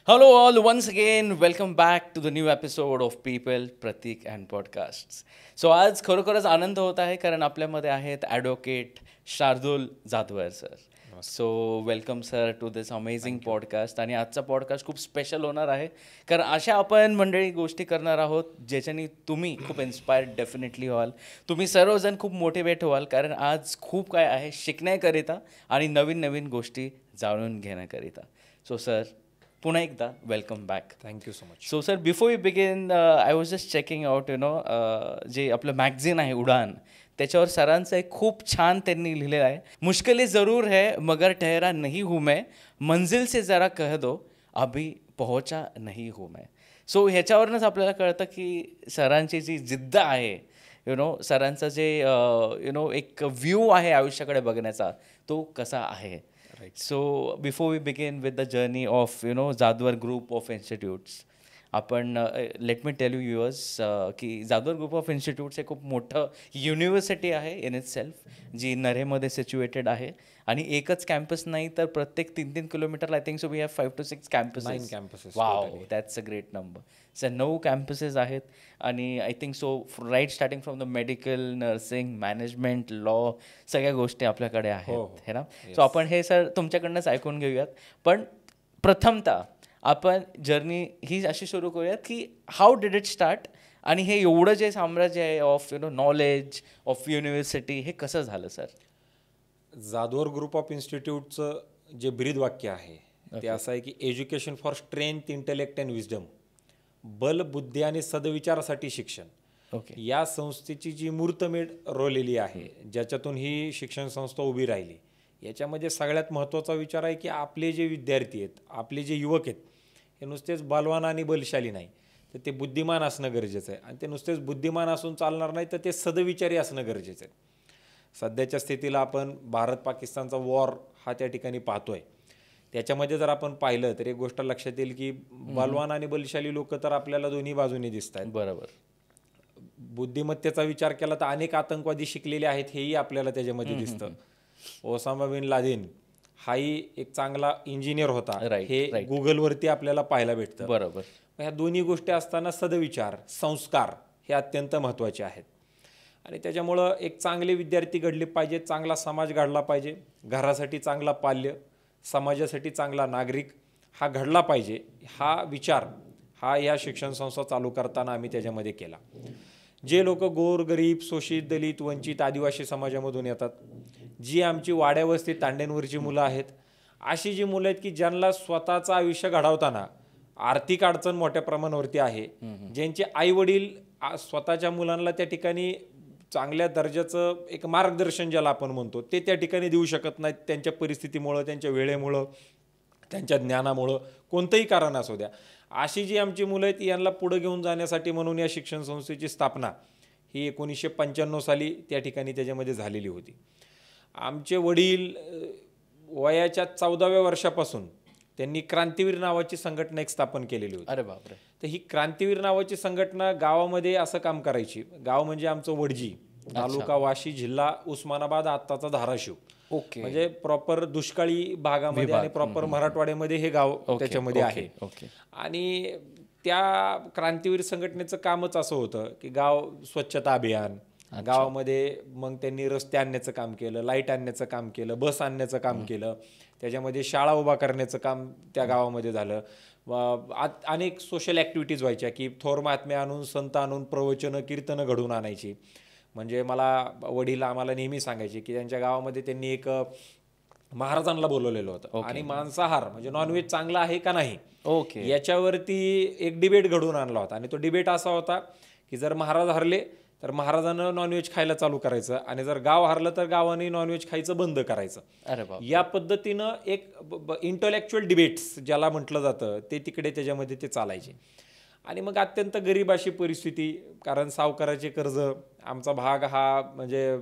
Hello, all, once again, welcome back to the new episode of People, Pratik and Podcasts. So आज खरोखरच आनंद होत आहे कारण आपल्यामध्ये आहेत advocate Shardul Jadhavar sir. So welcome sir to this amazing podcast. आणि आजचा पॉडकास्ट खूप स्पेशल होणार आहे कारण अशा आपण मंडळी गोष्टी करणार आहोत ज्याच्यानी तुम्ही खूप इन्स्पायर्ड डेफिनेटली व्हाल. तुम्ही सर्वजण खूप मोटिवेट व्हाल कारण आज खूप काय आहे शिकण्याकरिता आणि नवीन नवीन गोष्टी जाणून घेण्याकरिता. सो सर, पुन्हा एकदा welcome back. Thank you so much. So sir, before we begin I was just checking out जे आपलं मॅगझिन आहे उडान, त्याच्यावर सरांचं एक खूप छान त्यांनी लिहिलेलं आहे. मुश्किलें ज़रूर है मगर ठहरा नहीं हूँ मैं, मंजिल से जरा कह दो अभी पहुंचा नहीं हूँ मैं. सो ह्याच्यावरूनच आपल्याला कळतं की सरांची जी जिद्द आहे, सरांचं जे एक व्ह्यू आहे आयुष्याकडे बघण्याचा, तो कसा आहे. So before we begin with the journey of Jadwar group of institutes, आपण let me tell you yours की जाधवर ग्रुप ऑफ इन्स्टिट्यूट्स हे खूप मोठं युनिव्हर्सिटी आहे इन इट सेल्फ, जी नरेमध्ये सिच्युएटेड आहे. आणि एकच कॅम्पस नाही तर प्रत्येक 3-3 kilometre I think so we have 5 to 6 campuses. Wow, that's a great number. Sir 9 campuses आहेत आणि I think so right starting from the medical, nursing, management, law, सगळ्या गोष्टी आपल्याकडे आहेत हे ना. सो आपण हे सर तुमच्याकडनंच ऐकून घेऊयात. पण प्रथमतः आपण जर्नी ही अशी सुरू करूयात की हाऊ डिड इट स्टार्ट, आणि हे एवढं जे साम्राज्य आहे ऑफ नॉलेज ऑफ युनिव्हर्सिटी, हे कसं झालं सर. जाधवर ग्रुप ऑफ इन्स्टिट्यूटचं जे ब्रीद वाक्य आहे ते असं आहे की education for strength, intellect and wisdom, बल, बुद्धी आणि सदविचारासाठी शिक्षण. ओके. या संस्थेची जी मूर्तमेढ रोवलेली आहे, ज्याच्यातून ही शिक्षण संस्था उभी राहिली, याच्यामध्ये सगळ्यात महत्त्वाचा विचार आहे की आपले जे विद्यार्थी आहेत, आपले जे युवक आहेत, हे नुसतेच बलवान आणि बलशाली नाही, तर ते बुद्धिमान असणं गरजेचं आहे. आणि ते नुसतेच बुद्धिमान असून चालणार नाही, तर ते सदविचारी असणं गरजेचं आहे. सध्याच्या स्थितीला आपण भारत पाकिस्तानचा वॉर हा त्या ठिकाणी पाहतोय. त्याच्यामध्ये जर आपण पाहिलं तर एक गोष्ट लक्षात येईल की बलवान आणि बलशाली लोक तर आपल्याला दोन्ही बाजूनी दिसत आहेत. बरोबर. बुद्धिमत्तेचा विचार केला तर अनेक आतंकवादी शिकलेले आहेत, हेही आपल्याला त्याच्यामध्ये दिसतं. ओसामा बिन लादेन हाही एक चांगला इंजिनियर होता, हे गुगलवरती आपल्याला पाहायला भेटतं. बरोबर. ह्या दोन्ही गोष्टी असताना सदविचार, संस्कार हे अत्यंत महत्त्वाचे आहेत. आणि त्याच्यामुळं एक चांगले विद्यार्थी घडले पाहिजेत, चांगला समाज घडला पाहिजे, घरासाठी चांगला पाल्य, समाजासाठी चांगला नागरिक हा घडला पाहिजे. हा विचार हा या शिक्षण संस्था चालू करताना आम्ही त्याच्यामध्ये केला. जे लोक गोर, गरीब, शोषित, दलित, वंचित, आदिवासी समाजामधून येतात, जी आमची वाड्यावस्ती तांड्यांवरची मुलं आहेत, अशी जी मुलं आहेत की ज्यांना स्वतःचं आयुष्य घडवताना आर्थिक अडचण मोठ्या प्रमाणावरती आहे, ज्यांचे आईवडील स्वतःच्या मुलांना त्या ठिकाणी चांगल्या दर्जाचं एक मार्गदर्शन ज्याला आपण म्हणतो ते त्या ठिकाणी देऊ शकत नाहीत, त्यांच्या परिस्थितीमुळं, त्यांच्या वेळेमुळं, त्यांच्या ज्ञानामुळं, कोणतंही कारण असू द्या, अशी जी आमची मुलं आहेत यांना पुढं घेऊन जाण्यासाठी म्हणून या शिक्षण संस्थेची स्थापना ही 1995 साली त्या ठिकाणी त्याच्यामध्ये झालेली होती. आमचे वडील वयाच्या 14व्या वर्षापासून त्यांनी क्रांतीवीर नावाची संघटना एक स्थापन केलेली होती. अरे बापरे. तर ही क्रांतीवीर नावाची संघटना गावामध्ये असं काम करायची. गाव म्हणजे आमचं वडजी, तालुका वाशी, जिल्हा उस्मानाबाद, आत्ताचा धाराशिव. ओके. म्हणजे प्रॉपर दुष्काळी भागामध्ये आणि प्रॉपर मराठवाड्यामध्ये हे गाव त्याच्यामध्ये आहे. आणि त्या क्रांतीवीर संघटनेचं कामच असं होतं की गाव स्वच्छता अभियान, गावामध्ये मग त्यांनी रस्ते आणण्याचं काम केलं, लाईट आणण्याचं काम केलं, बस आणण्याचं काम केलं, त्याच्यामध्ये शाळा उभा करण्याचं काम त्या गावामध्ये झालं. अनेक सोशल ॲक्टिव्हिटीज व्हायच्या की थोर महात्मे आणून, संत आणून, प्रवचनं, कीर्तनं घडवून आणायची. म्हणजे मला वडील आम्हाला नेहमी सांगायचे की त्यांच्या गावामध्ये त्यांनी एक महाराजांना बोलवलेलं होतं आणि मांसाहार म्हणजे नॉनव्हेज चांगला आहे का नाही याच्यावरती एक डिबेट घडवून आणला होता. आणि तो डिबेट असा होता की जर महाराज हरले तर महाराजांना नॉनव्हेज खायला चालू करायचं, आणि जर गाव हरलं तर गावाने नॉनव्हेज खायचं बंद करायचं. या पद्धतीनं एक इंटलेक्च्युअल डिबेट्स ज्याला म्हटलं जातं ते तिकडे त्याच्यामध्ये ते चालायचे. आणि मग अत्यंत गरीब अशी परिस्थिती, कारण सावकाराचे कर्ज, आमचा भाग हा म्हणजे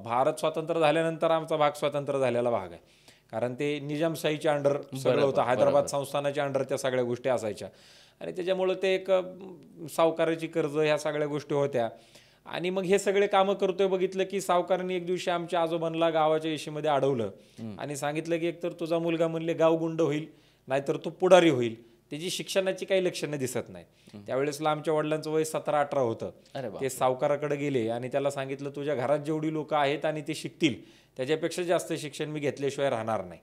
भारत स्वतंत्र झाल्यानंतर आमचा भाग स्वतंत्र झालेला भाग आहे, कारण ते निजामशाहीच्या अंडर सगळं होतं, हैदराबाद संस्थानाच्या अंडर त्या सगळ्या गोष्टी असायच्या. आणि त्याच्यामुळं ते एक सावकाराची कर्ज ह्या सगळ्या गोष्टी होत्या. आणि मग हे सगळे कामं करतोय बघितलं की सावकारांनी एक दिवशी आमच्या आजोबांना गावाच्या येशीमध्ये अडवलं आणि सांगितलं की एकतर तुझा मुलगा म्हणले गाव गुंड होईल, नाहीतर तो पुढारी होईल. त्याची शिक्षणाची काही लक्षणं दिसत नाही. त्यावेळेसला आमच्या वडिलांचं वय 17-18 होतं. ते सावकाराकडे गेले आणि त्याला सांगितलं, तुझ्या घरात जेवढी लोक आहेत आणि ते शिकतील त्याच्यापेक्षा जास्त शिक्षण मी घेतल्याशिवाय राहणार नाही.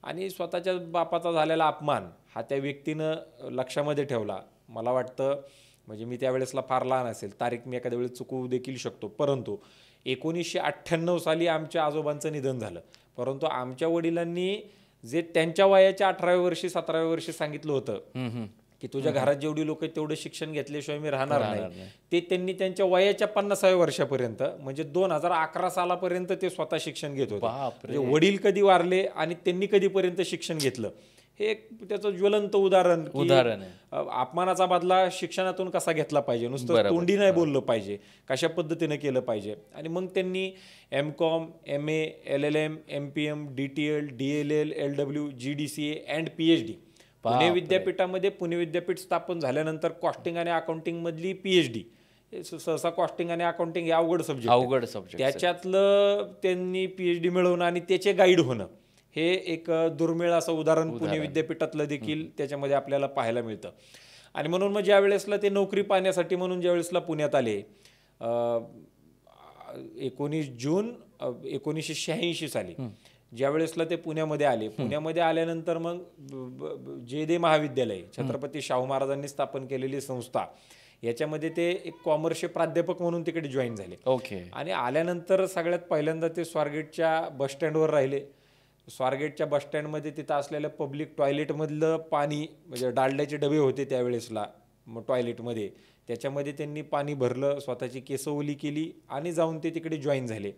आणि स्वतःच्या बापाचा झालेला अपमान हा त्या व्यक्तीनं लक्षामध्ये ठेवला. मला वाटतं म्हणजे मी त्यावेळेसला फार लहान असेल, तारीख मी एखाद्या वेळेस चुकवू देखील शकतो, परंतु 1998 साली आमच्या आजोबांचं निधन झालं. परंतु आमच्या वडिलांनी जे त्यांच्या वयाच्या 18व्या वर्षी 17व्या वर्षी सांगितलं होतं की तुझ्या घरात जेवढी लोक आहेत तेवढं शिक्षण घेतल्याशिवाय मी राहणार नाही, ते त्यांनी त्यांच्या वयाच्या 50व्या वर्षापर्यंत म्हणजे 2011 सालापर्यंत ते स्वतः शिक्षण घेत होते. म्हणजे वडील कधी वारले आणि त्यांनी कधीपर्यंत शिक्षण घेतलं हे एक त्याचं ज्वलंत उदाहरण आहे. अपमानाचा बदला शिक्षणातून कसा घेतला पाहिजे, नुसतं तोंडी नाही बोललं पाहिजे, कशा पद्धतीनं केलं पाहिजे. आणि मग त्यांनी MCOM, MA, LLM, MPM, DTL, DLL, LW, GDCA and PhD Pune विद्यापीठामध्ये पुणे विद्यापीठ स्थापन झाल्यानंतर कॉस्टिंग आणि अकाउंटिंग मधली PhD. सहसा कॉस्टिंग आणि अकाउंटिंग हे अवघड सब्जेक्ट, त्याच्यातलं त्यांनी PhD मिळवणं आणि त्याचे गाईड होणं हे एक दुर्मिळ असं उदाहरण पुणे विद्यापीठातलं देखील त्याच्यामध्ये आपल्याला पाहायला मिळतं. आणि म्हणून मग ज्या वेळेसला ते नोकरी पाहण्यासाठी म्हणून ज्या वेळेसला पुण्यात आले 19 जून 1986 साली ज्या वेळेसला ते पुण्यामध्ये आले, पुण्यामध्ये आल्यानंतर मग जे महाविद्यालय छत्रपती शाहू महाराजांनी स्थापन केलेली संस्था याच्यामध्ये ते एक कॉमर्सचे प्राध्यापक म्हणून तिकडे जॉईन झाले. आणि आल्यानंतर सगळ्यात पहिल्यांदा ते स्वारगेटच्या बसस्टँडवर राहिले. स्वारगेटच्या बसस्टँडमध्ये तिथं असलेल्या पब्लिक टॉयलेटमधलं पाणी म्हणजे डालड्याचे डबे होते त्यावेळेसला मग टॉयलेटमध्ये, त्याच्यामध्ये त्यांनी पाणी भरलं, स्वतःची केस ओली केली आणि जाऊन ते तिकडे जॉईन झाले.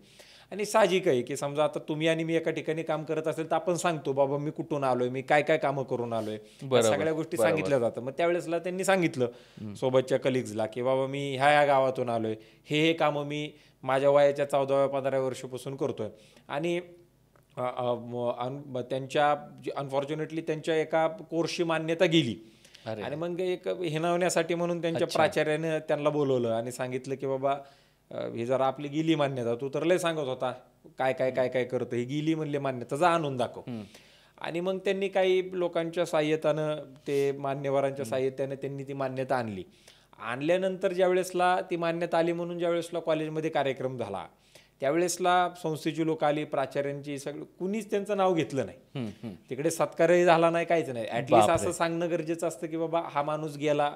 आणि साहजिक आहे की समजा आता तुम्ही आणि मी एका ठिकाणी काम करत असेल तर आपण सांगतो बाबा मी कुठून आलोय, मी काय काय कामं करून आलोय, सगळ्या गोष्टी सांगितल्या जातात. मग त्यावेळेसला त्यांनी सांगितलं सोबतच्या कलिग्सला की बाबा मी ह्या गावातून आलोय, हे कामं मी माझ्या वयाच्या 14व्या-15व्या वर्षापासून करतोय. आणि त्यांच्या अनफॉर्च्युनेटली त्यांच्या एका कोर्सची मान्यता गेली आणि मग एक हिणवण्यासाठी म्हणून त्यांच्या प्राचार्याने त्यांना बोलवलं आणि सांगितलं की बाबा ही जरा आपली गेली मान्यता, तू तर लय सांगत होता काय काय काय काय करतो, ही गेली म्हणले मान्यता, जा आणून दाखव. आणि मग त्यांनी काही लोकांच्या साह्यतानं ते मान्यवरांच्या साह्यतानं त्यांनी ती मान्यता आणली. आणल्यानंतर ज्यावेळेसला ती मान्यता आली म्हणून ज्यावेळेसला कॉलेजमध्ये कार्यक्रम झाला त्यावेळेसला संस्थेची लोक आली, प्राचार्यांची, सगळं कुणीच त्यांचं नाव घेतलं नाही. तिकडे सत्कारही झाला नाही, काहीच नाही. ऍटलिस्ट असं सांगणं गरजेचं असतं की बाबा हा माणूस गेला,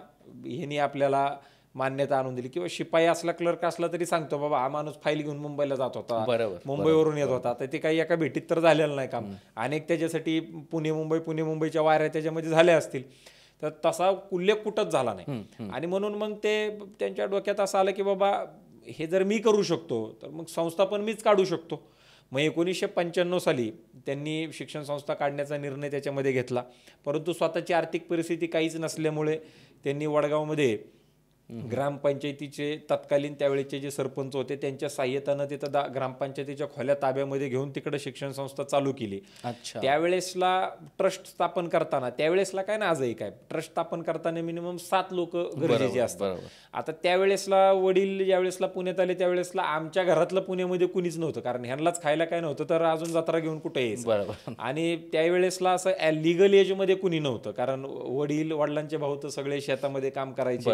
ह्यानी आपल्याला मान्यता आणून दिली. किंवा शिपाई असला, क्लर्क असला तरी सांगतो बाबा हा माणूस फाईल घेऊन मुंबईला जात होता, मुंबईवरून येत होता. तर ते काही एका भेटीत तर झालेलं नाही काम, अनेक त्याच्यासाठी पुणे मुंबईच्या वाऱ्या त्याच्यामध्ये झाल्या असतील. तर तसा उल्लेख कुठंच झाला नाही. आणि म्हणून मग ते त्यांच्या डोक्यात असं आलं की बाबा हे जर मी करू शकतो तर मग संस्था पण मीच काढू शकतो. मग 1995 साली त्यांनी शिक्षण संस्था काढण्याचा निर्णय त्याच्यामध्ये घेतला. परंतु स्वतःची आर्थिक परिस्थिती काहीच नसल्यामुळे त्यांनी वडगावमध्ये ग्रामपंचायतीचे तत्कालीन त्यावेळेचे जे सरपंच होते त्यांच्या साह्यतानं तिथं ग्रामपंचायतीच्या खोल्या ताब्यामध्ये घेऊन तिकडे शिक्षण संस्था चालू केली. त्यावेळेसला ट्रस्ट स्थापन करताना, त्यावेळेसला काय ना आजही काय, ट्रस्ट स्थापन करताना मिनिमम 7 लोक गरजेचे असतात. आता त्यावेळेसला वडील ज्यावेळेसला पुण्यात आले त्यावेळेसला आमच्या घरातलं पुण्यामध्ये कुणीच नव्हतं, कारण ह्यांनाच खायला काय नव्हतं तर अजून जत्रा घेऊन कुठे यायचं. आणि त्यावेळेसला असं लिगल एज मध्ये कुणी नव्हतं, कारण वडिलांचे भाऊ तर सगळे शेतामध्ये काम करायचे.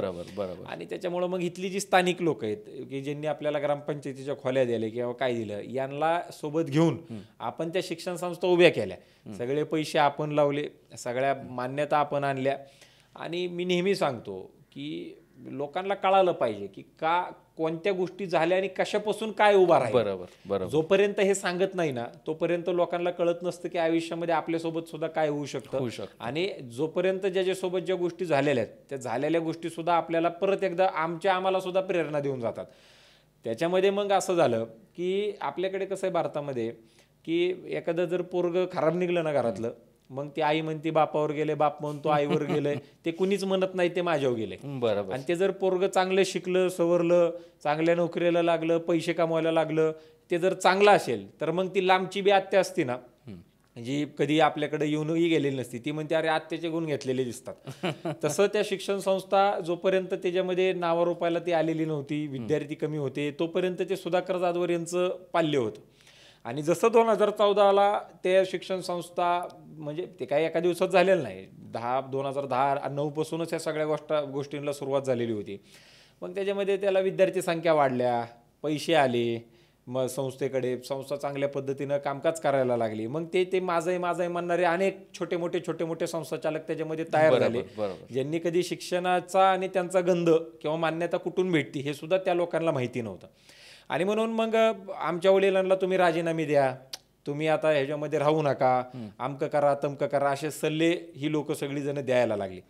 आणि त्याच्यामुळं मग इथली जी स्थानिक लोक आहेत की ज्यांनी आपल्याला ग्रामपंचायतीच्या खोल्या दिल्या किंवा काय दिलं, यांना सोबत घेऊन आपण त्या शिक्षण संस्था उभ्या केल्या. सगळे पैसे आपण लावले, सगळ्या मान्यता आपण आणल्या. आणि मी नेहमी सांगतो की लोकांना कळालं पाहिजे की का कोणत्या गोष्टी झाल्या आणि कशापासून काय उभा राहील. जोपर्यंत हे सांगत नाही ना तोपर्यंत लोकांना कळत नसतं की आयुष्यामध्ये आपल्यासोबत सुद्धा काय होऊ शकतं. आणि जोपर्यंत ज्याच्यासोबत ज्या गोष्टी झालेल्या आहेत त्या झालेल्या गोष्टी सुद्धा आपल्याला परत एकदा आम्हाला सुद्धा प्रेरणा देऊन जातात. त्याच्यामध्ये मग असं झालं की आपल्याकडे कसं आहे भारतामध्ये की एखादं जर पोरग खराब निघलं ना घरातलं, मग ती आई म्हणते बापावर गेले, बाप म्हणतो आईवर गेलंय, ते कुणीच म्हणत नाही ते माझ्यावर गेले. आणि ते जर पोरग चांगलं शिकलं, सवरलं, चांगल्या नोकरीला लागलं, पैसे कमवायला लागलं, ते जर चांगलं असेल तर मग ती लांबची बी आत्या असते ना जी कधी आपल्याकडे येऊनही गेलेली नसती, ती म्हणते अरे आत्याचे गुण घेतलेले दिसतात. तसं त्या शिक्षण संस्था जोपर्यंत त्याच्यामध्ये नावारूपायला ती आलेली नव्हती, विद्यार्थी कमी होते, तोपर्यंत ते सुधाकर जाधवर यांचं पाल्य होतं. आणि जसं 2014ला ते शिक्षण संस्था, म्हणजे ते काही एका दिवसात झालेलं नाही, 2010-9 पासूनच या सगळ्या गोष्टींना सुरुवात झालेली होती. मग त्याच्यामध्ये त्याला विद्यार्थी संख्या वाढल्या, पैसे आले, मग संस्था चांगल्या पद्धतीनं कामकाज करायला लागली. मग ते माझं म्हणणारे अनेक छोटे मोठे संस्थाचालक त्याच्यामध्ये तयार झाले, ज्यांनी कधी शिक्षणाचा आणि त्यांचा गंध किंवा मान्यता कुठून भेटती हे सुद्धा त्या लोकांना माहिती नव्हतं. आणि म्हणून मग आमच्या वडिलांना तुम्ही राजीनामे द्या, तुम्ही आता ह्याच्यामध्ये राहू नका, आमकं करा तमकं करा, असे सल्ले ही लोक सगळीजण द्यायला लागली.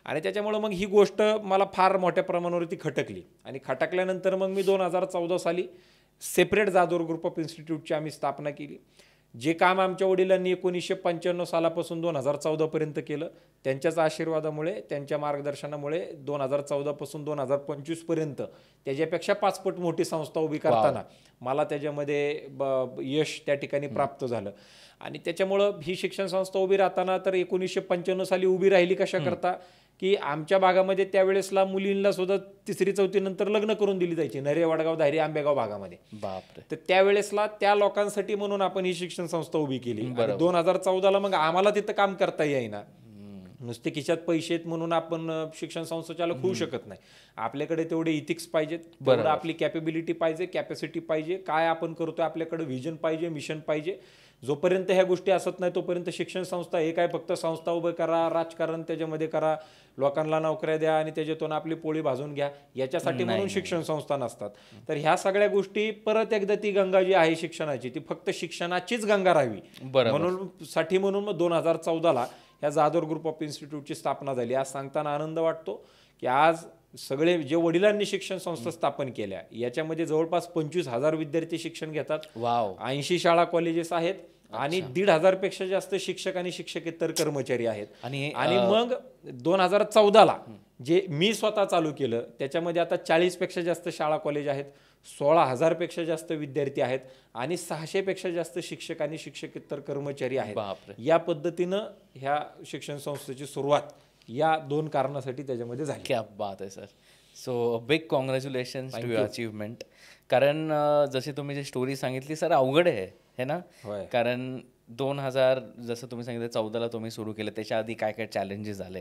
आणि त्याच्यामुळं मग ही गोष्ट मला फार मोठ्या प्रमाणावरती खटकली. आणि खटकल्यानंतर मग मी 2014 साली सेपरेट जाधवर ग्रुप ऑफ इन्स्टिट्यूटची आम्ही स्थापना केली. जे काम आमच्या वडिलांनी 1995 सालापासून 2014 पर्यंत केलं, त्यांच्याच आशीर्वादामुळे, त्यांच्या मार्गदर्शनामुळे 2014 पासून 2025 पर्यंत त्याच्यापेक्षा 5 पट मोठी संस्था उभी करताना मला त्याच्यामध्ये यश त्या ठिकाणी प्राप्त झालं. आणि त्याच्यामुळं ही शिक्षण संस्था उभी राहताना तर 1995 साली उभी राहिली कशा करता, की आमच्या भागामध्ये त्यावेळेसला मुलींना सुद्धा 3री-4थी नंतर लग्न करून दिली जायची, नरे, वडगाव, धायरी, आंबेगाव भागामध्ये. बापरे. तर त्यावेळेसला त्या लोकांसाठी म्हणून आपण ही शिक्षण संस्था उभी केली. 2014ला मग आम्हाला तिथं काम करता येईना, नुसते खिशात पैसे आहेत म्हणून आपण शिक्षण संस्थाचालक होऊ शकत नाही. आपल्याकडे तेवढे इथिक्स पाहिजेत, तेवढं आपली कॅपेबिलिटी पाहिजे, कॅपॅसिटी पाहिजे, काय आपण करतोय आपल्याकडे व्हिजन पाहिजे, मिशन पाहिजे. जोपर्यंत ह्या गोष्टी असत नाही तोपर्यंत शिक्षण संस्था हे काय फक्त संस्था उभं करा, राजकारण त्याच्यामध्ये करा, लोकांना नोकऱ्या द्या आणि त्याच्यातून आपली पोळी भाजून घ्या, याच्यासाठी म्हणून शिक्षण संस्था नसतात. तर ह्या सगळ्या गोष्टी परत एकदा ती गंगा जी आहे शिक्षणाची, ती फक्त शिक्षणाचीच गंगा राहावी म्हणून मग 2014ला ह्या जाधवर ग्रुप ऑफ इन्स्टिट्यूटची स्थापना झाली. आज सांगताना आनंद वाटतो की आज सगळे जे वडिलांनी शिक्षण संस्था स्थापन केल्या याच्यामध्ये जवळपास 25,000 विद्यार्थी शिक्षण घेतात. 80 शाळा कॉलेजेस आहेत आणि 1,500 पेक्षा जास्त शिक्षक आणि शिक्षकेतर कर्मचारी आहेत. आणि मग 2014ला जे मी स्वतः चालू केलं त्याच्यामध्ये आता 40 पेक्षा जास्त शाळा कॉलेज आहेत, 16,000 पेक्षा जास्त विद्यार्थी आहेत आणि 600 पेक्षा जास्त शिक्षक आणि शिक्षकेतर कर्मचारी आहेत. या पद्धतीनं ह्या शिक्षण संस्थेची सुरुवात या 2 कारणासाठी त्याच्यामध्ये झाली. क्या बात आहे sir. So big congratulations to your achievement. कारण जशी तुम्ही जी स्टोरी सांगितली सर, अवघड आहे हे ना. कारण 2000 जसं तुम्ही सांगितलं 14ला तुम्ही सुरू केलं, त्याच्या आधी काय काय चॅलेंजेस झाले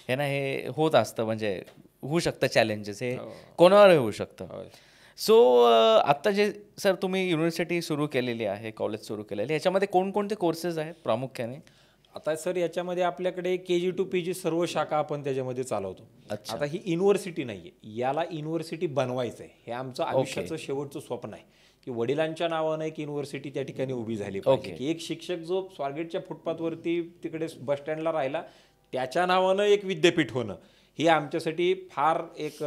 हे ना, हे होत असतं, म्हणजे होऊ शकतं चॅलेंजेस, हे कोणावरही होऊ शकतं. सो आत्ता जे सर तुम्ही युनिव्हर्सिटी सुरू केलेली आहे, कॉलेज सुरू केलेली, याच्यामध्ये कोणकोणते कोर्सेस आहेत प्रामुख्याने? आता सर याच्यामध्ये आपल्याकडे KG to PG सर्व शाखा आपण त्याच्यामध्ये चालवतो. आता ही युनिव्हर्सिटी नाहीये, याला युनिव्हर्सिटी बनवायचं आहे, हे आमचं आयुष्याचं शेवटचं स्वप्न आहे की वडिलांच्या नावानं एक युनिव्हर्सिटी त्या ठिकाणी उभी झाली पाहिजे. की एक शिक्षक जो स्वारगेटच्या फुटपाथवरती तिकडे बस स्टँडला राहिला त्याच्या नावानं एक विद्यापीठ होणं, हे आमच्यासाठी फार एक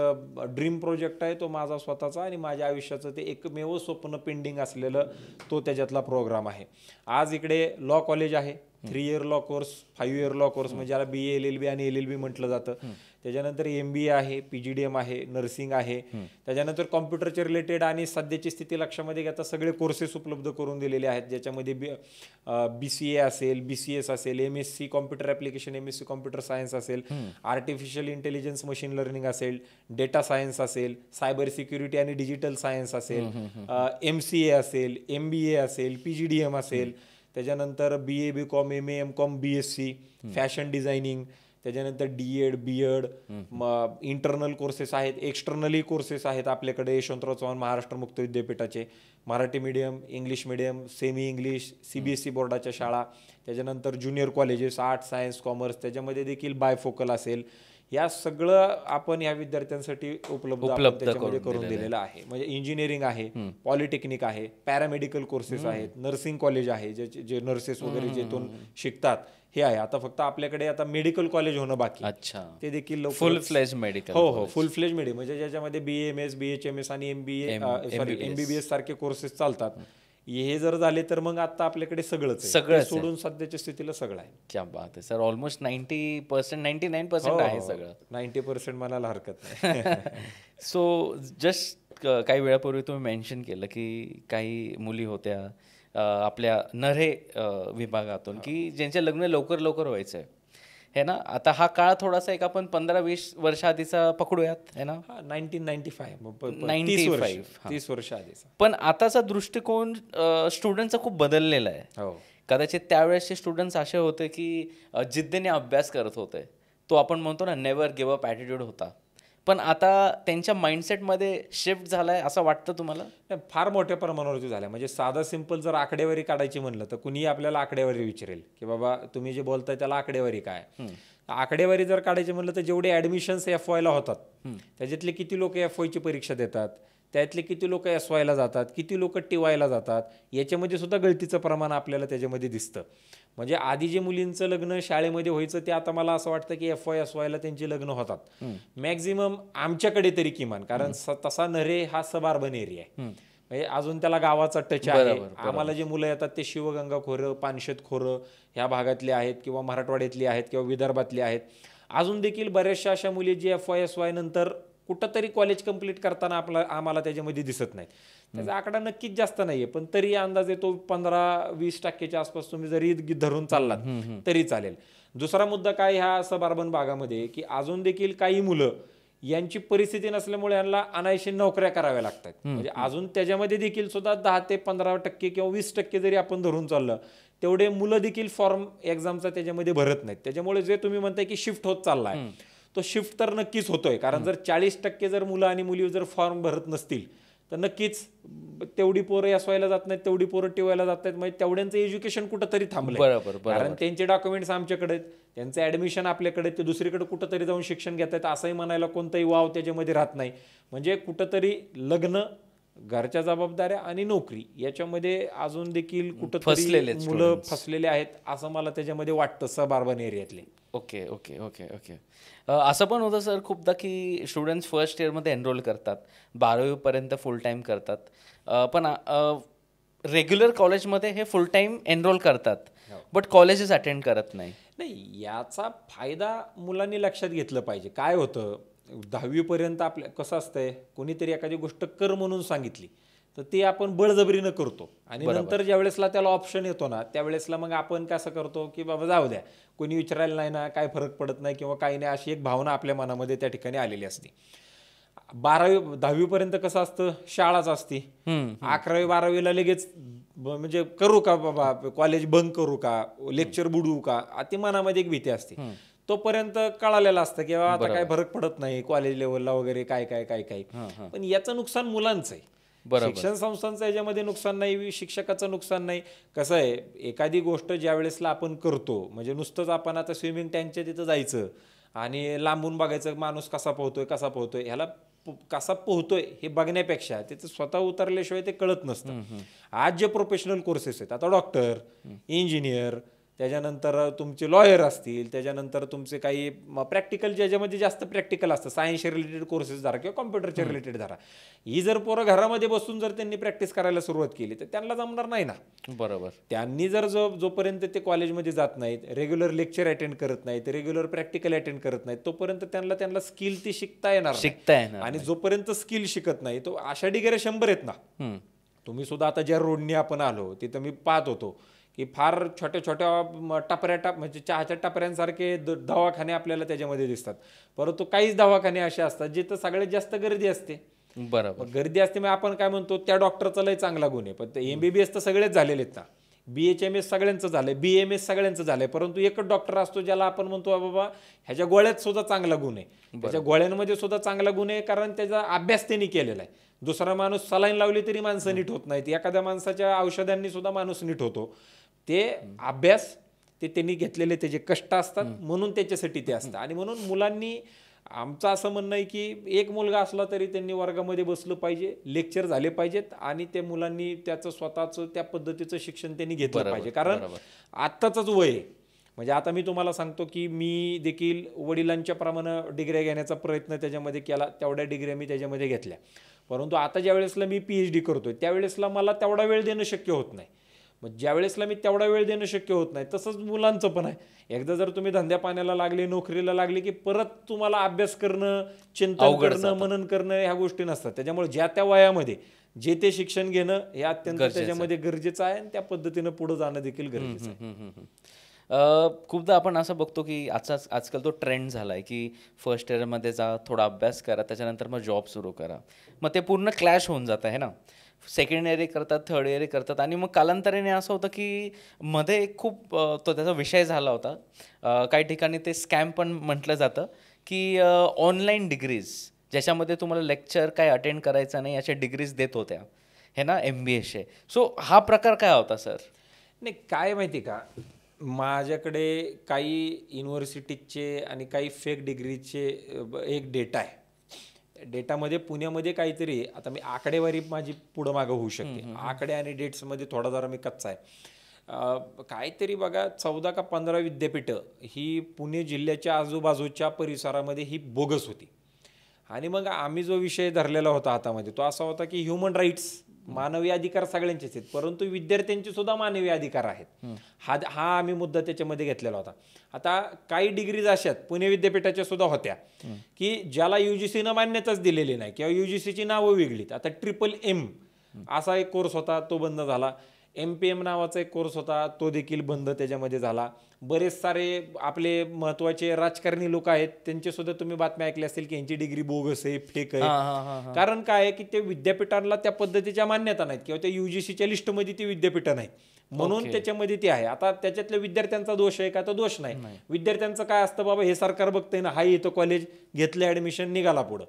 ड्रीम प्रोजेक्ट आहे तो माझा स्वतःचा. आणि माझ्या आयुष्याचं ते एकमेव स्वप्न पेंडिंग असलेलं तो त्याच्यातला प्रोग्राम आहे. आज इकडे लॉ कॉलेज आहे, 3 year law course, 5 year law course, म्हणजे ज्याला BA LLB आणि LLB म्हटलं जातं. त्याच्यानंतर MBA आहे, PGDM आहे, नर्सिंग आहे. त्याच्यानंतर कॉम्प्युटरचे रिलेटेड आणि सध्याची स्थिती लक्षामध्ये घेता सगळे कोर्सेस उपलब्ध करून दिलेले आहेत, ज्याच्यामध्ये BCA असेल, BCS असेल, MSc computer application, MSc computer science असेल, आर्टिफिशियल इंटेलिजन्स मशीन लर्निंग असेल, डेटा सायन्स असेल, सायबर सिक्युरिटी आणि डिजिटल सायन्स असेल, MCA असेल, MBA असेल, PGDM असेल, त्याच्यानंतर BA BCom MA MCom BSc, fashion designing, त्याच्यानंतर DED BEd, इंटरनल कोर्सेस आहेत, एक्सटर्नली कोर्सेस आहेत आपल्याकडे यशवंतराव चव्हाण महाराष्ट्र मुक्त विद्यापीठाचे, Marathi medium, English medium, semi English, CBSE बोर्डाच्या शाळा, त्याच्यानंतर junior colleges, arts, science, commerce, त्याच्यामध्ये देखील बायफोकल असेल. या सगळं आपण या विद्यार्थ्यांसाठी उपलब्ध त्याच्यामध्ये करून दिलेलं आहे. म्हणजे इंजिनिअरिंग आहे, पॉलिटेक्निक आहे, पॅरामेडिकल कोर्सेस आहेत, नर्सिंग कॉलेज आहे, जे नर्सेस वगैरे जेथून शिकतात हे आहे. आता फक्त आपल्याकडे आता मेडिकल कॉलेज होणं बाकी, ते देखील फुल फ्लेज मेडिकल. हो, फुल फ्लेज मेडिकल, म्हणजे ज्याच्यामध्ये BAMS, BHMS आणि MBBS सारखे कोर्सेस चालतात. हे जर झाले तर मग आता आपल्याकडे सगळंच सोडून सध्याच्या स्थितीला सगळं आहे. क्या बात आहे सर. ऑलमोस्ट 90%, 99% आहे सगळं. 90% म्हणायला हरकत नाही. सो जस्ट काही वेळापूर्वी तुम्ही मेन्शन केलं की काही मुली होत्या आपल्या नरे विभागातून की ज्यांचे लग्न लवकर व्हायचं आहे. है ना. आता हा काळ थोडासा एक आपण 15-20 वर्ष आधीचा पकडूयात, है ना. 1995 30 वर्ष आधीचा. पण आताचा दृष्टिकोन स्टुडंटचा खूप बदललेला आहे. हो. कदाचित त्यावेळेसचे स्टुडंट्स असे होते की जिद्दीने अभ्यास करत होते. तो आपण म्हणतो ना नेव्हर गिव्ह अप ॲटिट्यूड होता. पण आता त्यांच्या माइंडसेटमध्ये शिफ्ट झालाय असं वाटतं तुम्हाला? फार मोठ्या प्रमाणावरती झाल्या. म्हणजे साधा सिंपल जर आकडेवारी काढायची म्हणलं तर कुणीही आपल्याला आकडेवारी विचारेल की बाबा तुम्ही जे बोलताय त्याला आकडेवारी काय. आकडेवारी जर काढायची म्हणलं तर जेवढे ॲडमिशन्स FY ला होतात त्याच्यातले किती लोक FY ची परीक्षा देतात, त्यातले किती लोक SY ला जातात, किती लोक TY ला जातात, याच्यामध्ये सुद्धा गळतीचं प्रमाण आपल्याला त्याच्यामध्ये दिसतं. म्हणजे आधी जे मुलींचं लग्न शाळेमध्ये व्हायचं ते आता मला असं वाटतं की FY SY ला त्यांची लग्न होतात मॅक्झिमम आमच्याकडे तरी किमान. कारण तसा नरे हा सबार्बन एरिया आहे, म्हणजे अजून त्याला गावाचा टच आहे. आम्हाला जे मुलं येतात ते शिवगंगा खोरं, पानशेत खोरं ह्या भागातले आहेत किंवा मराठवाड्यातली आहेत किंवा विदर्भातली आहेत. अजून देखील बऱ्याचशा अशा मुली जे FY SY नंतर कुठंतरी कॉलेज कंप्लीट करताना आम्हाला त्याच्यामध्ये दिसत नाही. त्याचा आकडा नक्कीच जास्त नाहीये, पण तरी अंदाजे तो 15-20% आसपास तुम्ही जरी धरून चाललात तरी चालेल. दुसरा मुद्दा काय ह्या सबार्बन भागामध्ये की अजून देखील काही मुलं यांची परिस्थिती नसल्यामुळे यांना अनायशी नोकऱ्या कराव्या लागतात. म्हणजे अजून त्याच्यामध्ये देखील सुद्धा 10 ते 15% किंवा 20% जरी आपण धरून चाललं तेवढे मुलं देखील फॉर्म एक्झामचा त्याच्यामध्ये भरत नाहीत. त्याच्यामुळे जे तुम्ही म्हणताय की शिफ्ट होत चाललाय तो शिफ्ट तर नक्कीच होतोय. कारण जर 40% जर मुलं आणि मुली जर फॉर्म भरत नसतील तर नक्कीच तेवढी पोरं SY ला जात नाहीत, तेवढी पोरं TY ला जात नाहीत. म्हणजे तेवढ्यांचं एज्युकेशन कुठंतरी थांबलंय. कारण त्यांचे डॉक्युमेंट्स आमच्याकडे आहेत, त्यांचं ऍडमिशन आपल्याकडे, ते दुसरीकडे कुठंतरी जाऊन शिक्षण घेत आहेत असंही म्हणायला कोणताही वाव त्याच्यामध्ये राहत नाही. म्हणजे कुठंतरी लग्न, घरच्या जबाबदाऱ्या आणि नोकरी याच्यामध्ये अजून देखील कुठंतरी मुलं फसलेले आहेत असं मला त्याच्यामध्ये वाटतं सबार्बन एरियातले. Okay okay okay okay. असं पण होतं सर खूपदा की स्टुडंट्स फर्स्ट इयरमध्ये एनरोल करतात, 12वीपर्यंत फुल टाईम करतात, पण रेग्युलर कॉलेजमध्ये हे फुल टाईम एनरोल करतात बट कॉलेजेस अटेंड करत नाही. याचा फायदा मुलांनी लक्षात घेतलं पाहिजे. काय होतं 10वीपर्यंत आपल्या कसं असतंय, कोणीतरी एखादी गोष्ट कर म्हणून सांगितली तर ते आपण बळजबरीनं करतो आणि नंतर ज्या वेळेसला त्याला ऑप्शन येतो ना त्यावेळेसला मग आपण कसं करतो की बाबा जाऊ द्या, कोणी विचारायला नाही ना, काय फरक पडत नाही किंवा काही नाही, अशी एक भावना आपल्या मनामध्ये त्या ठिकाणी आलेली असते. 10वीपर्यंत कसं असतं, शाळाच असते. 11वी-12वीला लगेच म्हणजे करू का बाबा कॉलेज बंक करू का, लेक्चर बुडवू का, ती मनामध्ये एक भीती असते. तोपर्यंत कळालेलं असतं की आता काय फरक पडत नाही कॉलेज लेवलला वगैरे काय काय काय काय. पण याचं नुकसान मुलांचं आहे, शिक्षण संस्थांचं याच्यामध्ये नुकसान नाही, शिक्षकाचं नुकसान नाही. कसं आहे, एखादी गोष्ट ज्या वेळेसला आपण करतो म्हणजे नुसतंच आपण आता स्विमिंग टँकच्या तिथं जायचं आणि लांबून बघायचं माणूस कसा पोहतोय ह्याला कसा पोहतोय हे बघण्यापेक्षा तिथं स्वतः उतरल्याशिवाय ते कळत नसतं. आज जे प्रोफेशनल कोर्सेस आहेत, आता डॉक्टर, इंजिनियर, त्याच्यानंतर तुमचे लॉयर असतील, त्याच्यानंतर तुमचे काही प्रॅक्टिकल ज्याच्यामध्ये जास्त प्रॅक्टिकल असतं, सायन्सचे रिलेटेड कोर्सेस धरा किंवा कॉम्प्युटरच्या रिलेटेड धरा, ही जर पोरं घरामध्ये बसून जर त्यांनी प्रॅक्टिस करायला सुरुवात केली तर त्यांना जमणार नाही ना. बरोबर. त्यांनी जर जोपर्यंत ते कॉलेजमध्ये जात नाहीत, रेग्युलर लेक्चर अटेंड करत नाहीत, रेग्युलर प्रॅक्टिकल अटेंड करत नाहीत, तोपर्यंत त्यांना स्किल ती शिकता येणार. आणि जोपर्यंत स्किल शिकत नाही तो अशा डिग्र्या 100 आहेत ना. तुम्ही सुद्धा आता ज्या रोडनी आपण आलो तिथं मी पाहत होतो की फार छोट्या छोट्या टपऱ्या म्हणजे चहाच्या टपऱ्यांसारखे दवाखाने आपल्याला त्याच्यामध्ये दिसतात, परंतु काहीच दवाखाने असे असतात जिथं सगळ्यात जास्त गर्दी असते. बरोबर, गर्दी असते मग आपण काय म्हणतो त्या डॉक्टरचा लय चांगला गुण आहे, पण MBBS तर सगळेच झालेले आहेत ना, BHMS सगळ्यांचं झालंय, BMS सगळ्यांचं झालंय, परंतु एकच डॉक्टर असतो ज्याला आपण म्हणतो बाबा ह्याच्या गोळ्यात सुद्धा चांगला गुण आहे, त्याच्या गोळ्यांमध्ये सुद्धा चांगला गुण आहे, कारण त्याचा अभ्यास त्यांनी केलेला आहे. दुसरा माणूस सलाईन लावली तरी माणसं नीट होत नाहीत, एखाद्या माणसाच्या औषधांनी सुद्धा माणूस नीट होतो. ते अभ्यास ते त्यांनी घेतलेले त्याचे कष्ट असतात म्हणून त्याच्यासाठी ते असतं. आणि म्हणून मुलांनी, आमचं असं म्हणणं आहे की एक मुलगा असला तरी त्यांनी वर्गामध्ये बसलं पाहिजे, लेक्चर झाले पाहिजेत आणि त्या मुलांनी त्याचं स्वतःचं त्या पद्धतीचं शिक्षण त्यांनी घेतलं पाहिजे. कारण आत्ताचंच वय आहे. म्हणजे आता मी तुम्हाला सांगतो की मी देखील वडिलांच्या प्रमाणे डिग्र्या घेण्याचा प्रयत्न त्याच्यामध्ये केला, तेवढ्या डिग्र्या मी त्याच्यामध्ये घेतल्या, परंतु आता ज्या वेळेसला मी PhD करतोय त्यावेळेसला मला तेवढा वेळ देणं शक्य होत नाही. मग ज्या वेळेसला मी तेवढा वेळ देणं शक्य होत नाही तसंच मुलांचं पण आहे. एकदा जर तुम्ही धंद्या पाण्याला लागले, नोकरीला लागले की परत तुम्हाला अभ्यास करणं, चिंतन करणं, मनन करणं ह्या गोष्टी नसतात. त्याच्यामुळे ज्या त्या वयामध्ये जे ते शिक्षण घेणं हे अत्यंत त्याच्यामध्ये गरजेचं आहे आणि त्या पद्धतीनं पुढे जाणं देखील गरजेचं आहे. खूपदा आपण असं बघतो की आजकाल तो ट्रेंड झाला आहे की फर्स्ट इयरमध्ये जा, थोडा अभ्यास करा, त्याच्यानंतर मग जॉब सुरू करा. मग ते पूर्ण क्लॅश होऊन जातं आहे ना. सेकंड इयरही करतात, थर्ड इयरही करतात आणि मग कालांतराने असं होतं की मध्ये एक खूप तो त्याचा विषय झाला होता. काही ठिकाणी ते स्कॅम पण म्हटलं जातं की ऑनलाईन डिग्रीज ज्याच्यामध्ये तुम्हाला लेक्चर काय अटेंड करायचं नाही, अशा डिग्रीज देत होत्या हे ना, MBAचे. सो हा प्रकार काय होता सर? नाही, काय माहिती का, माझ्याकडे काही युनिव्हर्सिटीचे आणि काही फेक डिग्रीचे एक डेटा आहे. डेटामध्ये पुण्यामध्ये काहीतरी, आता मी आकडेवारी माझी पुढं मागं होऊ शकते, आकडे आणि डेट्समध्ये थोडा जरा मी कच्चा आहे. काहीतरी बघा 14 का 15 विद्यापीठं ही पुणे जिल्ह्याच्या आजूबाजूच्या परिसरामध्ये ही बोगस होती. आणि मग आम्ही जो विषय धरलेला होता हातामध्ये तो असा होता की ह्युमन राईट्स, मानवी अधिकार सगळ्यांचेच आहेत, परंतु विद्यार्थ्यांचे सुद्धा मानवी अधिकार आहेत. हा आम्ही मुद्दा त्याच्यामध्ये घेतलेला होता. आता काही डिग्रीज अशात पुणे विद्यापीठाच्या सुद्धा होत्या की ज्याला UGCनं मान्यताच दिलेली नाही किंवा UGCची नावं वेगळीत. आता MMM असा एक कोर्स होता, तो बंद झाला. MPM नावाचा एक कोर्स होता, तो देखील बंद त्याच्यामध्ये झाला. बरेच सारे आपले महत्त्वाचे राजकारणी लोक आहेत, त्यांचे सुद्धा तुम्ही बातम्या ऐकल्या असतील की यांची डिग्री बोगस आहे, फेक आहे. कारण काय आहे की ते विद्यापीठांना त्या पद्धतीच्या मान्यता नाहीत किंवा त्या UGCच्या लिस्टमध्ये ती विद्यापीठं नाहीत, म्हणून त्याच्यामध्ये ते आहे. आता त्याच्यातल्या विद्यार्थ्यांचा दोष आहे का? तर दोष नाही. विद्यार्थ्यांचं काय असतं, बाबा हे सरकार बघतंय ना, हा येतो कॉलेज, घेतलं ॲडमिशन, निघाला पुढं.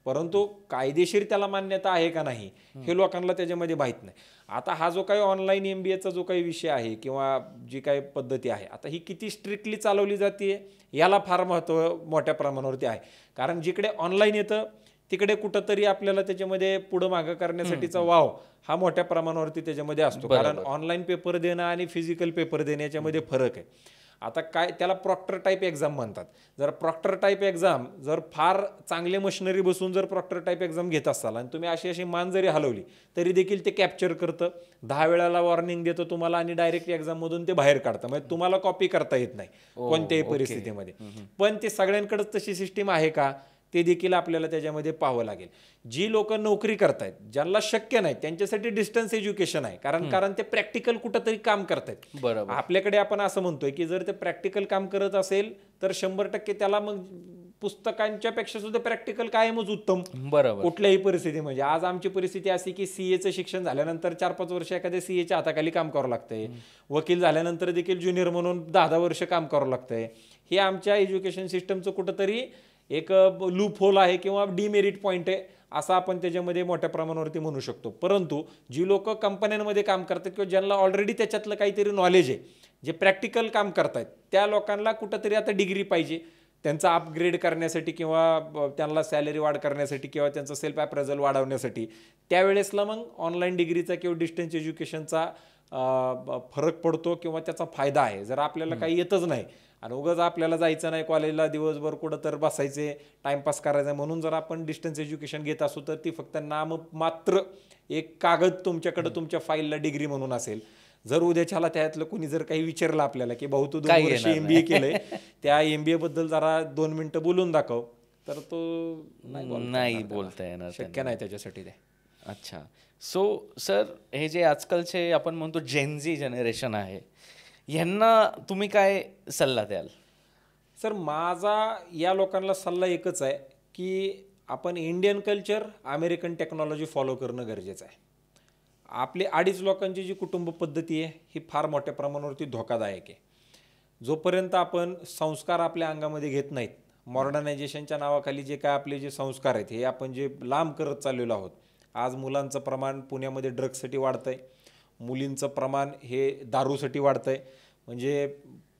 परंतु कायदेशीर त्याला मान्यता आहे का नाही हे लोकांना त्याच्यामध्ये माहीत नाही. आता हा जो काही ऑनलाईन MBAचा जो काही विषय आहे किंवा जी काही पद्धती आहे, आता ही किती स्ट्रिक्टली चालवली जाते याला फार महत्त्व मोठ्या प्रमाणावरती आहे. कारण जिकडे ऑनलाईन येतं तिकडे कुठंतरी आपल्याला त्याच्यामध्ये पुढं मागं करण्यासाठीचा वाव हा मोठ्या प्रमाणावरती त्याच्यामध्ये असतो. कारण ऑनलाईन पेपर देणं आणि फिजिकल पेपर देणं याच्यामध्ये फरक आहे. आता काय त्याला प्रॉक्टर टाईप एक्झाम म्हणतात. जर प्रॉक्टर टाईप एक्झाम जर फार चांगले मशिनरी बसून जर प्रॉक्टर टाईप एक्झाम घेत असाल आणि तुम्ही अशी मान जरी हलवली तरी देखील ते कॅप्चर करतं, 10 वेळाला वॉर्निंग देतं तुम्हाला आणि डायरेक्ट एक्झाममधून ते बाहेर काढतं. म्हणजे तुम्हाला कॉपी करता येत नाही कोणत्याही परिस्थितीमध्ये. पण ते सगळ्यांकडेच तशी सिस्टीम आहे का ते देखील आपल्याला त्याच्यामध्ये पाहावं लागेल. जी लोक नोकरी करतायत, ज्यांना शक्य नाही त्यांच्यासाठी डिस्टन्स एज्युकेशन आहे. कारण ते प्रॅक्टिकल कुठंतरी काम करतायत. बरोबर. आपल्याकडे आपण असं म्हणतोय की जर ते प्रॅक्टिकल काम करत असेल तर 100% त्याला मग पुस्तकांच्या पेक्षा सुद्धा प्रॅक्टिकल कायमच उत्तम. बरोबर. कुठल्याही परिस्थिती, म्हणजे आज आमची परिस्थिती अशी की CAचं शिक्षण झाल्यानंतर 4-5 वर्ष एखाद्या CAच्या हाताखाली काम करावं लागतंय. वकील झाल्यानंतर देखील ज्युनियर म्हणून 10-10 वर्ष काम करावं लागतंय. हे आमच्या एज्युकेशन सिस्टमचं कुठंतरी एक लूप होल आहे किंवा डिमेरिट पॉईंट आहे असं आपण त्याच्यामध्ये मोठ्या प्रमाणावरती म्हणू शकतो. परंतु जी लोक कंपन्यांमध्ये काम करतात किंवा ज्यांना ऑलरेडी त्याच्यातलं काहीतरी नॉलेज आहे, जे प्रॅक्टिकल काम करतायत, त्या लोकांना कुठंतरी आता डिग्री पाहिजे त्यांचा अपग्रेड करण्यासाठी किंवा त्यांना सॅलरी वाढ करण्यासाठी किंवा त्यांचं सेल्फ अप्रेझल वाढवण्यासाठी. त्यावेळेसला मग ऑनलाईन डिग्रीचा किंवा डिस्टन्स एज्युकेशनचा फरक पडतो किंवा त्याचा फायदा आहे. जर आपल्याला काही येतच नाही आणि उगाच आपल्याला जायचं नाही कॉलेजला, दिवसभर कुठं तर बसायचे, टाइमपास करायचा म्हणून जर आपण डिस्टन्स एज्युकेशन घेत असू तर ती फक्त नाममात्र एक कागद तुमच्याकडे तुमच्या फाईलला डिग्री म्हणून असेल. जर उद्याच्याला त्यातलं कुणी जर काही विचारलं आपल्याला की भाऊ तू 2 वर्ष MBA केलंय, त्या MBA बद्दल जरा 2 मिनिटं बोलून दाखव, तर तो नाही बोलता येणार, शक्य नाही त्याच्यासाठी ते. अच्छा. सो सर, हे जे आजकालचे आपण म्हणतो जेनझी जनरेशन आहे, यांना तुम्ही काय सल्ला द्याल? सर, माझा या लोकांना सल्ला एकच आहे की आपण Indian culture, American technology follow करणं गरजेचं आहे. आपली 2.5 लोकांची जी कुटुंब पद्धती आहे ही फार मोठ्या प्रमाणावरती धोकादायक आहे. जोपर्यंत आपण संस्कार आपल्या अंगामध्ये घेत नाहीत, मॉडर्नायझेशनच्या नावाखाली जे काय आपले जे संस्कार आहेत हे आपण जे लांब करत चाललेलो आहोत. आज मुलांचं प्रमाण पुण्यामध्ये ड्रग्ससाठी वाढतं आहे, मुलींचं प्रमाण हे दारूसाठी वाढतं आहे. म्हणजे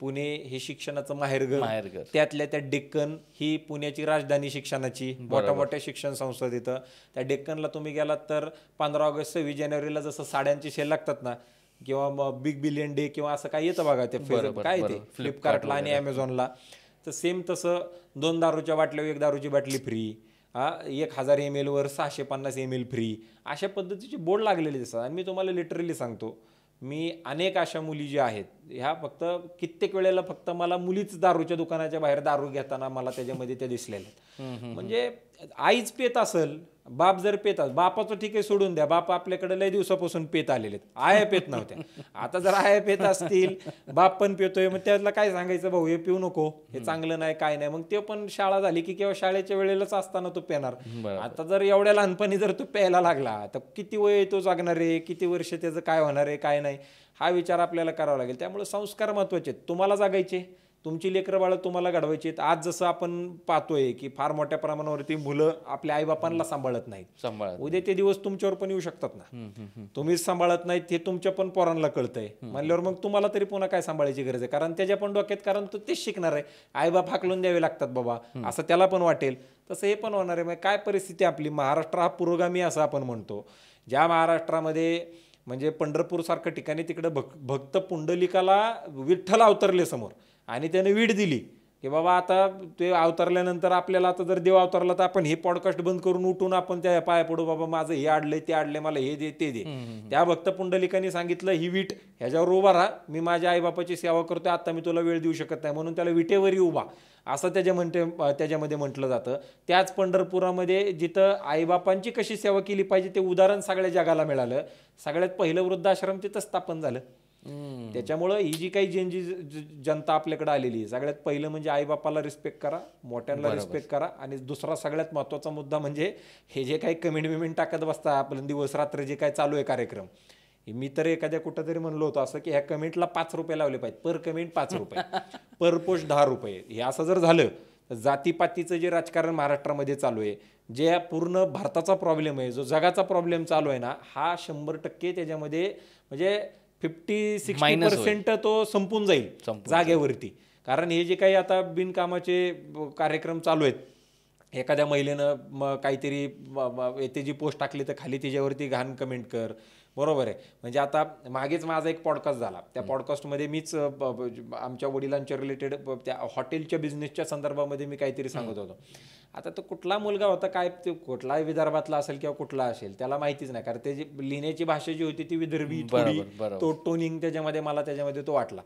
पुणे हे शिक्षणाचं माहेरघर, त्यातल्या त्या डेक्कन ही पुण्याची राजधानी शिक्षणाची, मोठ्या मोठ्या शिक्षण संस्था तिथं. त्या डेक्कनला तुम्ही गेलात तर 15 ऑगस्ट 26 जानेवारीला जसं साड्यांची सेल लागतात ना किंवा बिग बिलियन डे किंवा असं काय येतं बघा, ते काय ते फ्लिपकार्टला आणि ॲमेझॉनला, तर सेम तसं 2 दारूच्या बाटल्या, 1 दारूची बाटली फ्री, 1000 ml वर 650 ml फ्री, अशा पद्धतीचे बोर्ड लागलेले दिसतात. आणि मी तुम्हाला लिटरली सांगतो, मी अनेक अशा मुली ज्या आहेत ह्या फक्त कित्येक वेळेला फक्त मला मुलीच दारूच्या दुकानाच्या बाहेर दारू घेताना मला त्याच्यामध्ये त्या दिसलेल्या आहेत. म्हणजे आईच पेत असेल बाप जर पेतात, बापाचं ठीक आहे सोडून द्या, बाप आपल्याकडे लय दिवसापासून पेत आलेले आहेत, आया पेत नव्हत्या. आता जर आया पेत असतील, बाप पण पेतोय, मग त्याला काय सांगायचं, भाऊ हे पिऊ नको, हे चांगलं नाही काय नाही. मग ते पण शाळा झाली की किंवा शाळेच्या वेळेलाच असताना तो पेणार. आता जर एवढ्या लहानपणी जर तो प्यायला लागला तर किती वय तो जगणार आहे, किती वर्ष त्याचं काय होणार आहे काय नाही, हा विचार आपल्याला करावा लागेल. त्यामुळे संस्कार महत्त्वाचे आहेत. तुम्हाला जागायचे, तुमची लेकरं बाळं तुम्हाला घडवायची आहेत. आज जसं आपण पाहतोय की फार मोठ्या प्रमाणावरती मुलं आपल्या आईबापांना सांभाळत नाहीत, उद्या ते दिवस तुमच्यावर पण येऊ शकतात ना. तुम्हीच सांभाळत नाहीत हे तुमच्या पण पोरांना कळतंय म्हणल्यावर मग तुम्हाला तरी पुन्हा काय सांभाळायची गरज आहे, कारण त्याच्या पण डोक्यात, कारण तो तेच शिकणार आहे, आईबाप हाकलून द्यावे लागतात बाबा असं त्याला पण वाटेल, तसं हे पण होणार आहे. मग काय परिस्थिती आपली, महाराष्ट्र हा पुरोगामी असं आपण म्हणतो, ज्या महाराष्ट्रामध्ये म्हणजे पंढरपूरसारखं ठिकाणी तिकडे भक्त पुंडलिकाला विठ्ठल अवतरले समोर आणि त्याने वीड दिली की बाबा आता ते अवतरल्यानंतर आपल्याला आता जर देव अवतरला तर आपण हे पॉडकास्ट बंद करून उठून आपण त्या पाया पडू, बाबा माझं हे अडलंय ते अडलंय, मला हे दे ते दे. त्या भक्त पुंडलिकाने सांगितलं ही वीट ह्याच्यावर उभा राहा, मी माझ्या आईबापाची सेवा करतोय, आता मी तुला वेळ देऊ शकत नाही, म्हणून त्याला विटेवरही उभा असं त्याच्यामध्ये म्हटलं जातं. त्याच पंढरपुरामध्ये जिथं आईबापांची कशी सेवा केली पाहिजे ते उदाहरण सगळ्या जगाला मिळालं. सगळ्यात पहिलं वृद्धाश्रम तिथं स्थापन झालं. त्याच्यामुळं ही जी काही जनता आपल्याकडे आलेली आहे, सगळ्यात पहिलं म्हणजे आईबापाला रिस्पेक्ट करा, मोठ्यांना रिस्पेक्ट करा. आणि दुसरा सगळ्यात महत्त्वाचा मुद्दा म्हणजे हे जे काही कमेंट टाकत बसता आपण दिवस रात्र जे काय चालू आहे कार्यक्रम, मी तर एखाद्या कुठं तरी म्हणलो होतो असं की ह्या कमेंटला 5 रुपये लावले पाहिजे, पर कमेंट 5 रुपये, पर पोस्ट 10 रुपये. हे असं जर झालं तर जातीपातीचं जे राजकारण महाराष्ट्रामध्ये चालू आहे, जे पूर्ण भारताचा प्रॉब्लेम आहे, जो जगाचा प्रॉब्लेम चालू आहे ना, हा 100% त्याच्यामध्ये म्हणजे 50-60% तो संपून जाईल जागेवरती. कारण हे जे काही आता बिनकामाचे कार्यक्रम चालू आहेत, एखाद्या महिलेनं काहीतरी येते जी पोस्ट टाकली तर खाली तिच्यावरती घाण कमेंट कर, बरोबर आहे. म्हणजे आता मागेच माझा एक पॉडकास्ट झाला, त्या पॉडकास्टमध्ये मीच आमच्या वडिलांच्या रिलेटेड त्या हॉटेलच्या बिझनेसच्या संदर्भामध्ये मी काहीतरी सांगत होतो. आता तो कुठला मुलगा होता काय, ते कुठला विदर्भातला असेल किंवा कुठला असेल त्याला माहितीच नाही, कारण त्याची लिहिण्याची भाषा जी होती ती विदर्भी थोडी, तो टोनिंग त्याच्यामध्ये तो वाटला.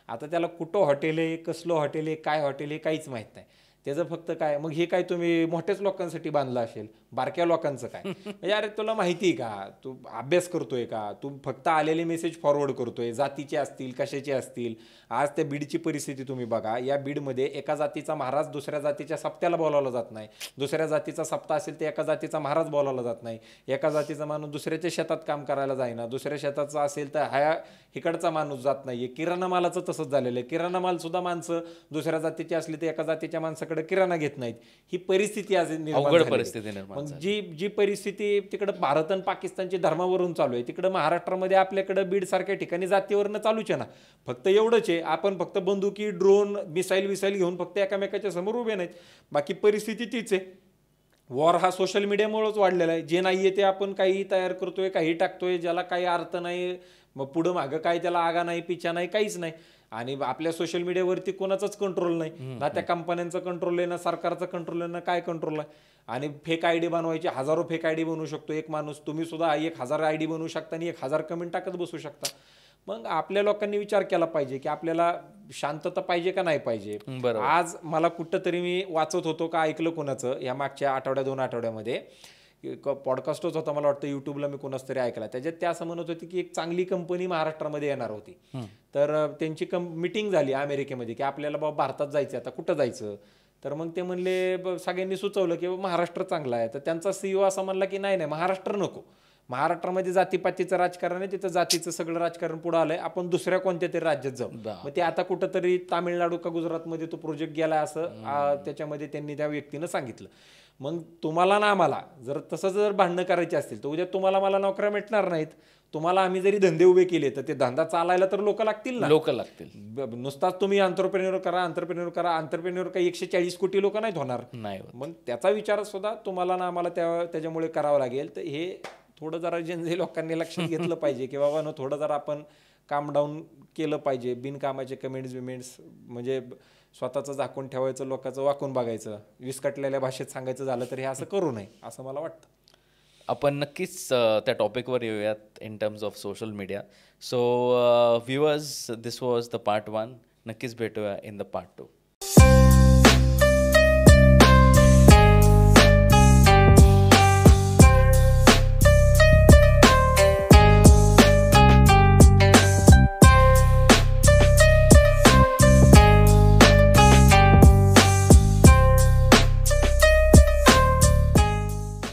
आता त्याला कुठं हॉटेल आहे, कसलं हॉटेल आहे, काय हॉटेल आहे काहीच माहीत नाही. त्याचं फक्त काय, मग हे काय तुम्ही मोठ्याच लोकांसाठी बांधलं असेल, बारक्या लोकांचं काय, म्हणजे अरे तुला माहिती आहे का, तू अभ्यास करतोय का, तू फक्त आलेले मेसेज फॉरवर्ड करतोय, जातीचे असतील कशाचे असतील. आज त्या बीडची परिस्थिती तुम्ही बघा, या बीडमध्ये एका जातीचा महाराज दुसऱ्या जातीच्या सप्त्याला बोलावला जात नाही, दुसऱ्या जातीचा सप्ता असेल तर एका जातीचा महाराज बोलावला जात नाही, एका जातीचा माणूस दुसऱ्याच्या शेतात काम करायला जाईना, दुसऱ्या शेताचा असेल तर हा इकडचा माणूस जात नाहीये. किराणा मालाचं तसंच झालेलं आहे, किराणा माल सुद्धा माणसं दुसऱ्या जातीची असली तर एका जातीच्या माणसाकडे किराणा घेत नाहीत. ही परिस्थिती आज निर्माण. मग जी परिस्थिती तिकडे भारत आणि पाकिस्तानच्या धर्मावरून चालू आहे, तिकडे महाराष्ट्रामध्ये आपल्याकडे बीड सारख्या ठिकाणी जातीवरनं चालूच आहे ना. फक्त एवढंच आहे, आपण फक्त बंदुकी, ड्रोन, मिसाईल घेऊन फक्त एकामेकाच्या समोर उभे नाहीत, बाकी परिस्थिती तीच आहे. वॉर हा सोशल मीडियामुळेच वाढलेला आहे. जे नाहीये ते आपण काही तयार करतोय, काही टाकतोय, ज्याला काही अर्थ नाही, मग पुढं मागं काय त्याला आगा नाही, पिछा नाही, काहीच नाही. आणि आपल्या सोशल मीडियावरती कोणाचाच कंट्रोल नाही ना, त्या कंपन्यांचा कंट्रोल आहे ना, सरकारचा कंट्रोल आहे ना, काय कंट्रोल आहे. आणि फेक आयडी बनवायची, हजारो फेक आयडी बनवू शकतो एक माणूस. तुम्ही सुद्धा 1000 आयडी बनवू शकता आणि 1000 कमेंट टाकत बसू शकता. मग आपल्या लोकांनी विचार केला पाहिजे की आपल्याला शांतता पाहिजे का नाही पाहिजे. आज मला कुठं तरी मी वाचत होतो का ऐकलं कोणाचं, या मागच्या 2 आठवड्यामध्ये पॉडकास्टच होता मला वाटतं, युट्यूबला मी कोणाच तरी ऐकला. त्याच्यात त्या असं म्हणत होती की एक चांगली कंपनी महाराष्ट्रामध्ये येणार होती. तर त्यांची मिटिंग झाली अमेरिकेमध्ये की आपल्याला बाबा भारतात जायचं, आता कुठं जायचं. तर मग ते म्हणले, सगळ्यांनी सुचवलं की महाराष्ट्र चांगला आहे. तर त्यांचा CEO असा म्हणला की नाही महाराष्ट्र नको, महाराष्ट्रामध्ये जातीपातीचं राजकारण आहे, तिथं जातीचं सगळं राजकारण पुढं आलंय, आपण दुसऱ्या कोणत्या तरी राज्यात जाऊ. मग ते आता कुठंतरी तामिळनाडू का गुजरातमध्ये तो प्रोजेक्ट गेलाय असं त्याच्यामध्ये त्यांनी त्या व्यक्तीनं सांगितलं. मग तुम्हाला ना आम्हाला जर तसं जर भांडणं करायची असतील तर उद्या तुम्हाला मला नोकऱ्या भेटणार नाहीत. तुम्हाला आम्ही जरी धंदे उभे केले तर ते धंदा चालायला तर लोक लागतील ना, लोक लागतील. नुसताच तुम्ही आंतरप्रेन्योर करा आंतरप्रेन्योर काही 140 कोटी लोक नाहीत होणार. मग त्याचा विचार सुद्धा तुम्हाला ना आम्हाला त्याच्यामुळे करावा लागेल. तर हे थोडं जरा जनते लोकांनी लक्षात घेतलं पाहिजे की बाबा थोडं जरा आपण काम डाऊन केलं पाहिजे. बिनकामाचे कमेंट्स म्हणजे स्वतःचं झाकून ठेवायचं, लोकांचं वाकून बघायचं, विस्कटलेल्या भाषेत सांगायचं झालं तर हे असं करू नये असं मला वाटतं. आपण नक्कीच त्या टॉपिकवर येऊयात in terms of social media. So viewers, this was the part 1. नक्कीच भेटूया इन द पार्ट 2.